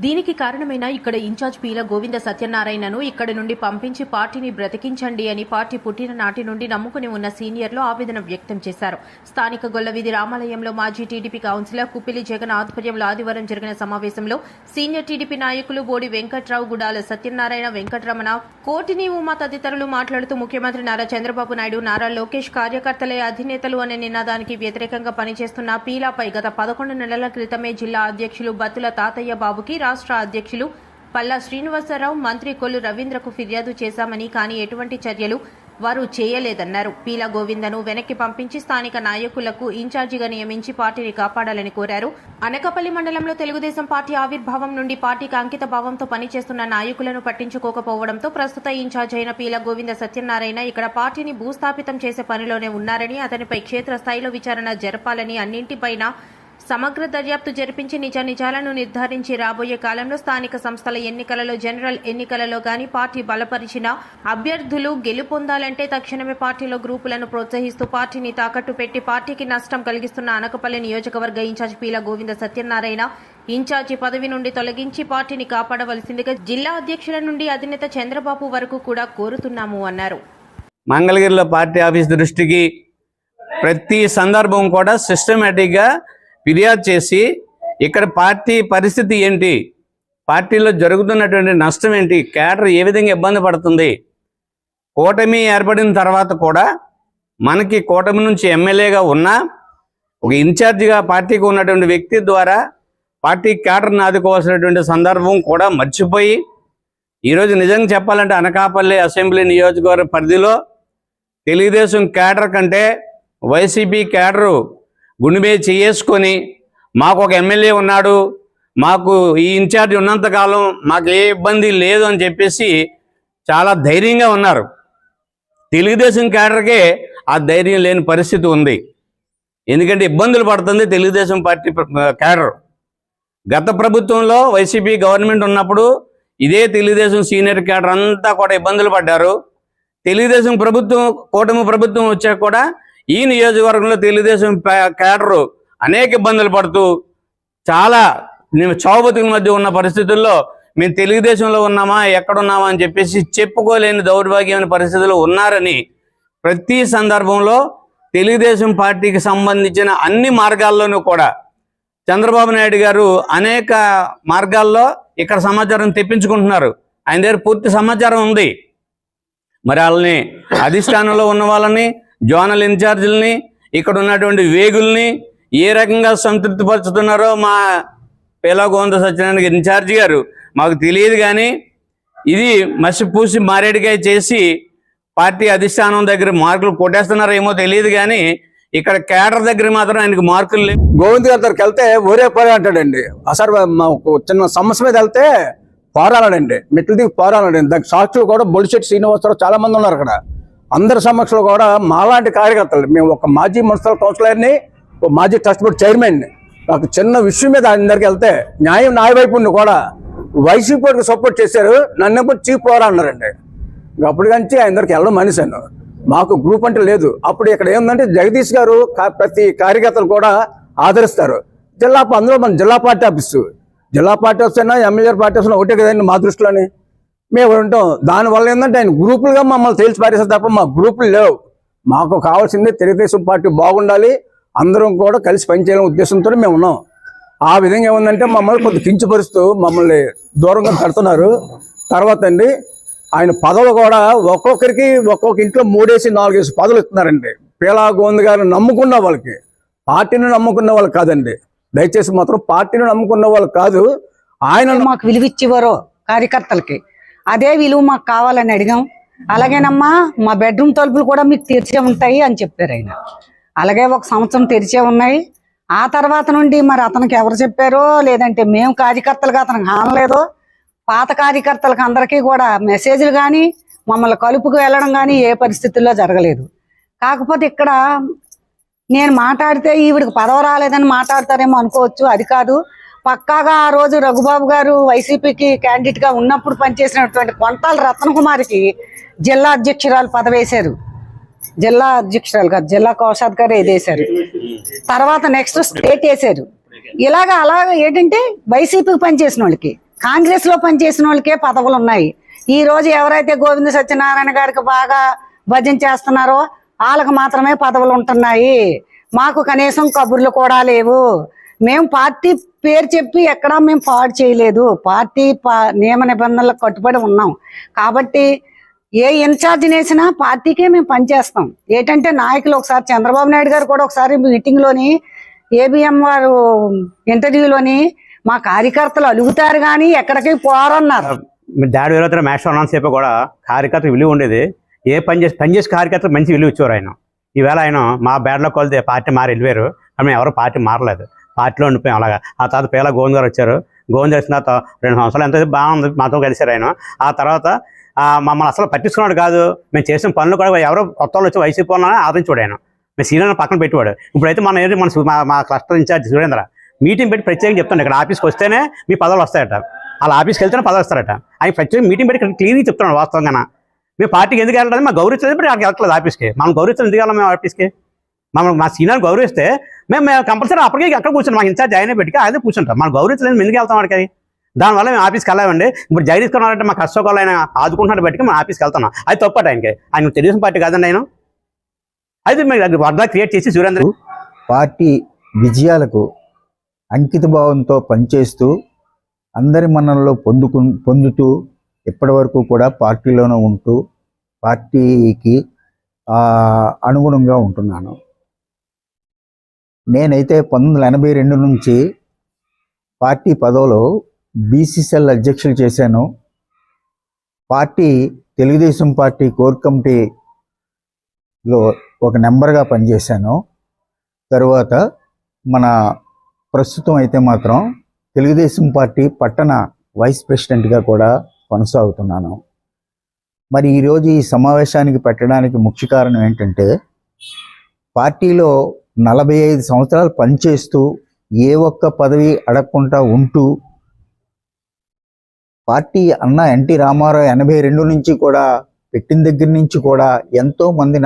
దీనికి కారణమైన ఇక్కడ ఇన్ఛార్జ్ పీల గోవింద సత్యనారాయణను ఇక్కడి నుండి పంపించి పార్టీని బ్రతికించండి అని పార్టీ పుట్టిన నాటి నుండి నమ్ముకుని ఉన్న సీనియర్లు ఆవేదన వ్యక్తం చేశారు. స్థానిక గొల్లవీధి రామాలయంలో మాజీ టీడీపీ కౌన్సిలర్ కుప్పిలి జగన్ ఆధ్వర్యంలో ఆదివారం జరిగిన సమావేశంలో సీనియర్ టీడీపీ నాయకులు బోడి వెంకట్రావు, గుడాల సత్యనారాయణ, వెంకటరమణ, కోటిని ఉమా తదితరులు మాట్లాడుతూ ముఖ్యమంత్రి నారా చంద్రబాబు నాయుడు, నారా లోకేష్ కార్యకర్తలే అధినేతలు అనే నినాదానికి వ్యతిరేకంగా పనిచేస్తున్న పీలాపై గత 11 నెలల క్రితమే జిల్లా అధ్యక్షులు బత్తుల తాతయ్య బాబుకి, రాష్ట్ర అధ్యక్షులు పల్లా శ్రీనివాసరావు, మంత్రి కొల్లు రవీంద్రకు ఫిర్యాదు చేశామని, కానీ ఎటువంటి చర్యలు వారు చేయలేదన్నారు. పీల గోవిందను వెనక్కి పంపించి స్థానిక నాయకులకు ఇన్ఛార్జిగా నియమించి పార్టీని కాపాడాలని కోరారు. అనకాపల్లి మండలంలో తెలుగుదేశం పార్టీ ఆవిర్భావం నుండి పార్టీకి అంకిత భావంతో పనిచేస్తున్న నాయకులను పట్టించుకోకపోవడంతో ప్రస్తుత ఇన్ఛార్జ్ అయిన పీల గోవింద సత్యనారాయణ ఇక్కడ పార్టీని భూస్థాపితం చేసే పనిలోనే ఉన్నారని, అతనిపై క్షేత్రస్థాయిలో విచారణ జరపాలని, అన్నింటిపైన సమగ్ర దర్యాప్తు జరిపించి నిజానిజాలను నిర్ధారించి రాబోయే కాలంలో స్థానిక సంస్థల ఎన్నికలలో, జనరల్ ఎన్నికలలో గాని పార్టీ బలపరిచిన అభ్యర్థులు గెలుపొందాలంటే తక్షణమే పార్టీలో గ్రూపులను ప్రోత్సహిస్తూ పార్టీని తాకట్టు పెట్టి పార్టీకి నష్టం కలిగిస్తున్న అనకాపల్లి నియోజకవర్గ ఇన్ఛార్జ్ పీల గోవింద సత్యనారాయణ ఇన్ఛార్జి పదవి నుండి తొలగించి పార్టీని కాపాడవలసిందిగా జిల్లా అధ్యక్షుల నుండి అధినేత చంద్రబాబు వరకు కూడా కోరుతున్నాము అన్నారు. మంగళగిరిలో పార్టీ ఆఫీస్ దృష్టికి ప్రతి సందర్భం కూడా సిస్టమేటిక్గా ఫిర్యాదు చేసి ఇక్కడ పార్టీ పరిస్థితి ఏంటి, పార్టీలో జరుగుతున్నటువంటి నష్టం ఏంటి, కేడర్ ఏ విధంగా ఇబ్బంది పడుతుంది, కూటమి ఏర్పడిన తర్వాత కూడా మనకి కూటమి నుంచి ఎమ్మెల్యేగా ఉన్నా ఒక ఇన్ఛార్జిగా పార్టీకి ఉన్నటువంటి వ్యక్తి ద్వారా పార్టీ కేడర్ని ఆదుకోవాల్సినటువంటి సందర్భం కూడా మర్చిపోయి ఈరోజు నిజంగా చెప్పాలంటే అనకాపల్లి అసెంబ్లీ నియోజకవర్గ పరిధిలో తెలుగుదేశం కేడర్ కంటే వైసీపీ కేడరు గుండె మీద చేసుకొని మాకు ఒక ఎమ్మెల్యే ఉన్నాడు, మాకు ఈ ఇన్ఛార్జ్ ఉన్నంతకాలం మాకు ఏ ఇబ్బంది లేదు అని చెప్పేసి చాలా ధైర్యంగా ఉన్నారు. తెలుగుదేశం కేడర్కే ఆ ధైర్యం లేని పరిస్థితి ఉంది. ఎందుకంటే ఇబ్బందులు పడుతుంది తెలుగుదేశం పార్టీ కేడర్. గత ప్రభుత్వంలో వైసీపీ గవర్నమెంట్ ఉన్నప్పుడు ఇదే తెలుగుదేశం సీనియర్ కేడర్ అంతా కూడా ఇబ్బందులు పడ్డారు. తెలుగుదేశం ప్రభుత్వం, కూటమి ప్రభుత్వం వచ్చాక కూడా ఈ నియోజకవర్గంలో తెలుగుదేశం కేడరు అనేక ఇబ్బందులు పడుతూ చాలా చావుబతుకుల మధ్య ఉన్న పరిస్థితుల్లో మేము తెలుగుదేశంలో ఉన్నామా, ఎక్కడున్నామా అని చెప్పేసి చెప్పుకోలేని దౌర్భాగ్యమైన పరిస్థితుల్లో ఉన్నారని ప్రతి సందర్భంలో తెలుగుదేశం పార్టీకి సంబంధించిన అన్ని మార్గాల్లోనూ కూడా చంద్రబాబు నాయుడు గారు అనేక మార్గాల్లో ఇక్కడ సమాచారం తెప్పించుకుంటున్నారు. ఆయన దగ్గర పూర్తి సమాచారం ఉంది. మరి వాళ్ళని అధిష్టానంలో ఉన్న వాళ్ళని, జోనల్ ఇన్ఛార్జీలని, ఇక్కడ ఉన్నటువంటి వేగుల్ని ఏ రకంగా సంతృప్తిపరుచుతున్నారో మా పీల గోవింద సత్యనారాయణ ఇన్ఛార్జి గారు మాకు తెలియదు. కానీ ఇది మసిపూసి మారేడుకాయ చేసి పార్టీ అధిష్టానం దగ్గర మార్కులు కొట్టేస్తున్నారేమో తెలియదు. కానీ ఇక్కడ కేడర్ దగ్గర మాత్రం ఆయనకు మార్కులు లేవు. గోవింద్ గారి దగ్గరికి వెళ్తే ఒరే పోరే అంటాడండి. అసలు చిన్న సమస్య మీద వెళ్తే పోరాడాడండి, మెట్లు దిగి పోరాడాడండి. దానికి సాక్షులు కూడా బొలిశెట్టి శ్రీనివాసరావు చాలా మంది ఉన్నారు అక్కడ. అందరి సమక్షంలో కూడా మాలాంటి కార్యకర్తలు, మేము ఒక మాజీ మున్సిపల్ కౌన్సిలర్ని, ఒక మాజీ ట్రస్ట్ బోర్డు చైర్మన్ని, ఒక చిన్న విషయం మీద ఆయన దగ్గరికి వెళ్తే న్యాయం నా వైపు ఉండి కూడా వైసీపీకి సపోర్ట్ చేశారు, నన్ను చీఫ్ పోరా అన్నారండి. అప్పుడు కంచి ఆయన దగ్గరికి వెళ్ళడం మనిషాను. మాకు గ్రూప్ అంటే లేదు. అప్పుడు ఇక్కడ ఏంటంటే జగదీష్ గారు ప్రతి కార్యకర్తలు కూడా ఆదరిస్తారు. అందులో మన జిల్లా పార్టీ ఆఫీసు, జిల్లా పార్టీ ఆఫీస్ అయినా ఎమ్మెల్యే పార్టీ ఆఫీస్ ఒకటే కదండి మా దృష్టిలోని మేము ఉంటాం. దానివల్ల ఏంటంటే ఆయన గ్రూపులుగా మమ్మల్ని తేల్చి పారేస్తారు తప్ప మా గ్రూపులు లేవు. మాకు కావాల్సింది తెలుగుదేశం పార్టీ బాగుండాలి, అందరం కూడా కలిసి పనిచేయాలనే ఉద్దేశంతో మేము ఉన్నాం. ఆ విధంగా ఏముందంటే మమ్మల్ని కొంత కించపరుస్తూ మమ్మల్ని దూరంగా పెడుతున్నారు. తర్వాత అండి ఆయన పదవులు కూడా ఒక్కొక్కరికి ఒక్కొక్క ఇంట్లో 3-4 పదవులు ఇస్తున్నారండి. పీల గోవింద్ గారిని నమ్ముకున్న వాళ్ళకి, పార్టీని నమ్ముకున్న వాళ్ళు కాదండి. దయచేసి మాత్రం పార్టీని నమ్ముకున్న వాళ్ళు కాదు. ఆయన మాకు విలువ ఇచ్చేవారు కార్యకర్తలకి, అదే విలువ మాకు కావాలని అడిగాం. అలాగేనమ్మా మా బెడ్రూమ్ తలుపులు కూడా మీకు తెరిచే ఉంటాయి అని చెప్పారు ఆయన. అలాగే 1 సంవత్సరం తెరిచే ఉన్నాయి. ఆ తర్వాత నుండి మరి అతనికి ఎవరు చెప్పారో, లేదంటే మేము కార్యకర్తలుగా అతనికి హానలేదో, పాత కార్యకర్తలకు అందరికీ కూడా మెసేజ్లు కానీ మమ్మల్ని కలుపుకు వెళ్ళడం కానీ ఏ పరిస్థితుల్లో జరగలేదు. కాకపోతే ఇక్కడ నేను మాట్లాడితే ఈవిడికి పదవి రాలేదని మాట్లాడతారేమో అనుకోవచ్చు, అది కాదు. పక్కాగా ఆ రోజు రఘుబాబు గారు వైసీపీకి క్యాండిడేట్ గా ఉన్నప్పుడు పనిచేసినటువంటి కొంటాల రత్నకుమారికి జిల్లా అధ్యక్షురాలు పదవి వేశారు. జిల్లా అధ్యక్షురాలు కాదు, జిల్లా కోశాధికారి వేశారు. తర్వాత నెక్స్ట్ స్టేట్ వేశారు. ఇలాగా ఏంటంటే వైసీపీకి పనిచేసిన వాళ్ళకి కాంగ్రెస్లో పనిచేసిన వాళ్ళకే పదవులు ఉన్నాయి. ఈ రోజు ఎవరైతే గోవింద సత్యనారాయణ గారికి బాగా భజన చేస్తున్నారో వాళ్ళకి మాత్రమే పదవులు ఉంటున్నాయి. మాకు కనీసం కబుర్లు కూడా లేవు. మేము పార్టీ పేరు చెప్పి ఎక్కడా మేము పాడు చేయలేదు. పార్టీ నియమ నిబంధనలకు కట్టుబడి ఉన్నాం. కాబట్టి ఏ ఇన్ఛార్జ్ వేసినా పార్టీకే మేము పనిచేస్తాం. ఏంటంటే నాయకులు ఒకసారి చంద్రబాబు నాయుడు గారు కూడా ఒకసారి మీటింగ్లోని ఏబిఎం వారు ఇంటర్వ్యూలోని మా కార్యకర్తలు అలుగుతారు కానీ ఎక్కడికి పోరన్నారు. దాడి విరోధన మ్యాచ్ ఉన్నంతసేపు కూడా కార్యకర్త విలువ ఉండేది. ఏ పనిచేసే కార్యకర్తలు మంచి విలువ ఇచ్చేవారు ఆయన. ఈవేళ ఆయన మా బ్యాడ్లో కొలితే పార్టీ మారి వెళ్ళిపోయారు. మేము ఎవరు పార్టీ మారలేదు, పార్టీలో ఉండిపోయాం అలాగా. ఆ తర్వాత పేల గోవింద్ గారు వచ్చారు. గోవింద్ వచ్చిన తర్వాత 2 సంవత్సరాలు ఎంతో బాగుంది, మాతో కలిసారు ఆయన. ఆ తర్వాత మమ్మల్ని అసలు పట్టించుకున్నాడు కాదు. మేము చేసిన పనులు కూడా ఎవరో కొత్త వాళ్ళు వచ్చి వైసీపీ వాళ్ళని ఆదరించాడు ఆయన. మేము సీనియర్ పక్కన పెట్టేవాడు. ఇప్పుడైతే మా క్లస్టర్ ఇన్ఛార్జ్ సురేంద్ర మీటింగ్ పెట్టి ప్రత్యేకంగా చెప్తాను, ఇక్కడ ఆఫీస్కి వస్తేనే మీ పదవులు వస్తాయట, వాళ్ళ ఆఫీస్కి వెళ్తేనే పదవి వస్తారట. ఆయన ప్రత్యేకంగా మీటింగ్ పెట్టి ఇక్కడ క్లియర్గా చెప్తున్నాడు. వాస్తవంగా మేము పార్టీకి ఎందుకు వెళ్ళాలి, మాకు గౌరవించలేదు, ఇప్పుడు అక్కడికి వెళ్ళట్లేదు ఆఫీస్కి. మనం గౌరవించలేదు, ఎందుకు వెళ్ళాలి మేము ఆఫీస్కి? మా సీనియర్ గౌరవిస్తే మేము కంపల్సరీ అప్పటికే అక్కడ కూర్చుంటాం. మాకు ఇన్ఛార్జ్ ఆయన పెట్టి ఆయన కూర్చుంటాం. మనం గౌరవించలేదు, మేము ఎందుకు వెళ్తాం వాడికి? దానివల్ల మేము ఆఫీస్కి వెళ్ళామండి. ఇప్పుడు జై తీసుకున్నారంటే మా కష్టకాలు ఆయన ఆదుకుంటున్నాడు బట్టి మేము ఆఫీస్కి వెళ్తున్నాం. అది తప్పట ఆయనకి. ఆయన తెలుగుదేశం పార్టీ కాదండి ఆయన. అయితే మేము వరద క్రియేట్ చేసి సురేంద్ర పార్టీ విజయాలకు అంకిత భావంతో పనిచేస్తూ అందరి మన్ననలో పొందుతూ ఇప్పటి వరకు కూడా పార్టీలోనే ఉంటూ పార్టీకి అనుగుణంగా ఉంటున్నాను. నేనైతే 1982 నుంచి పార్టీ పదవిలో బీసీసీఎల్ అధ్యక్షులు చేశాను. తెలుగుదేశం పార్టీ కోర్ కమిటీలో ఒక నెంబర్గా పనిచేశాను. తర్వాత ప్రస్తుతం అయితే మాత్రం తెలుగుదేశం పార్టీ పట్టణ వైస్ ప్రెసిడెంట్గా కూడా కొనసాగుతున్నాను. మరి ఈరోజు ఈ సమావేశానికి పెట్టడానికి ముఖ్య కారణం ఏంటంటే, పార్టీలో 45 సంవత్సరాలు పనిచేస్తూ ఏ ఒక్క పదవి అడగకుండా ఉంటూ పార్టీ అన్న ఎన్టీ రామారావు 82 నుంచి కూడా పెట్టిన దగ్గర నుంచి కూడా ఎంతో మంది